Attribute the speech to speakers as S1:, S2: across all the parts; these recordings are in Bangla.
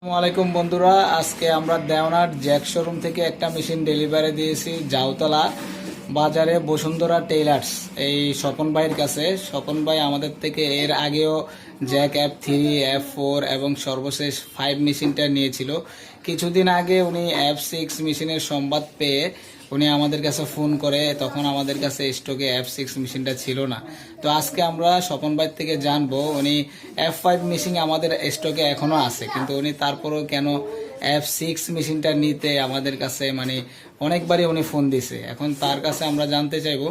S1: আসসালামু আলাইকুম বন্ধুরা, আজকে আমরা দেওনার জ্যাক শোরুম থেকে একটা মেশিন ডেলিভারি দিয়েছি জাউতলা বাজারে বসুন্ধরা টেইলার্স এই স্বপন ভাইয়ের কাছে। স্বপন ভাই আমাদের থেকে এর আগেও জ্যাক F3, F4 এবং সর্বশেষ 5 মেশিনটা নিয়েছিল। কিছুদিন আগে উনি F6 মেশিনের সংবাদ পেয়ে উনি আমাদের কাছে ফোন করে, তখন আমাদের কাছে স্টকে F6 মেশিনটা ছিল না। তো আজকে আমরা স্বপন ভাই থেকে জানবো উনি F5 মেশিন আমাদের স্টকে এখনো আছে, কিন্তু উনি তারপরেও কেন F6 মেশিনটা নিতে আমাদের কাছে অনেকবারই উনি ফোন দিছে। এখন তার কাছে আমরা জানতে চাইবো,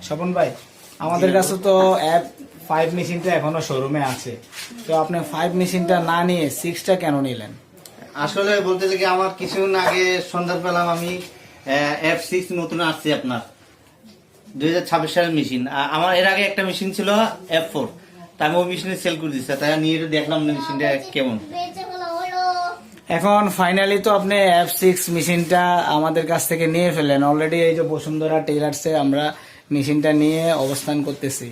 S1: স্বপন ভাই আমাদের কাছে তো F5 মেশিনটা এখনো শোরুমে আছে, তো আপনি 5 মেশিনটা না নিয়ে 6টা কেন নিলেন?
S2: আসলে বলতে গেলে আমার কিছুদিন আগে সন্ধান পেলাম আমি F6 নতুন আসছে আপনার 2026 সালের মেশিন। আমার এর আগে একটা মেশিন ছিল F4, তা আমি ওই মেশিনে সেল করে দিচ্ছি, তাই নিয়ে দেখলাম মেশিনটা কেমন।
S1: এখন ফাইনালি তো আপনি F6 মেশিনটা আমাদের কাছ থেকে নিয়ে ফেলেন অলরেডি। এই যে বসুন্ধরা টেইলার্সে আমরা মেশিনটা নিয়ে অবস্থান করতেছি।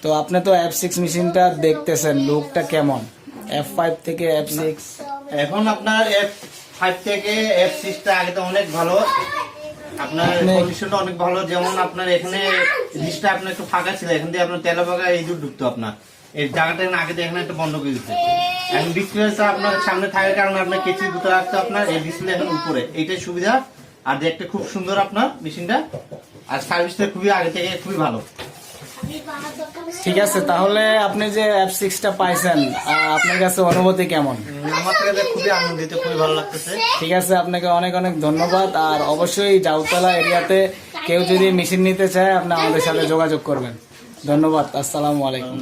S1: তো আপনি তো F6 মেশিনটা দেখতেছেন, লুকটা কেমন F5 থেকে F6?
S2: এখন আপনার F5 থেকে F6 টা আগে তো অনেক ভালো, আপনার কন্ডিশনটা অনেক ভালো। যেমন আপনার এখানে জিনিসটা আপনার একটু ফাঁকা ছিল, এখান থেকে আপনার তেলা ফাঁকা এই দূর ঢুকতো, আপনার এই জায়গাটা আগে এখানে একটা বন্ধ করে দিচ্ছে। এখন ডিসপ্লেটা আপনার সামনে থাকার কারণে আপনার কেচি দুটো রাখতে আপনার এই ডিসপ্লে এখন উপরে, এইটাই সুবিধা। আর দেখতে খুব সুন্দর আপনার মেশিনটা, আর সার্ভিসটা খুবই আগে থেকে খুবই ভালো।
S1: ঠিক আছে, তাহলে আপনি যে F6টা পাইছেন আপনার কাছে অনুভূতি কেমন?
S2: আমার কাছে খুবই আনন্দিত, খুবই ভালো লাগতেছে।
S1: ঠিক আছে, আপনাকে অনেক অনেক ধন্যবাদ। আর অবশ্যই জাউতলা এরিয়াতে কেউ যদি মেশিন নিতে চায় আপনি আমাদের সাথে যোগাযোগ করবেন। ধন্যবাদ। আসসালামু আলাইকুম।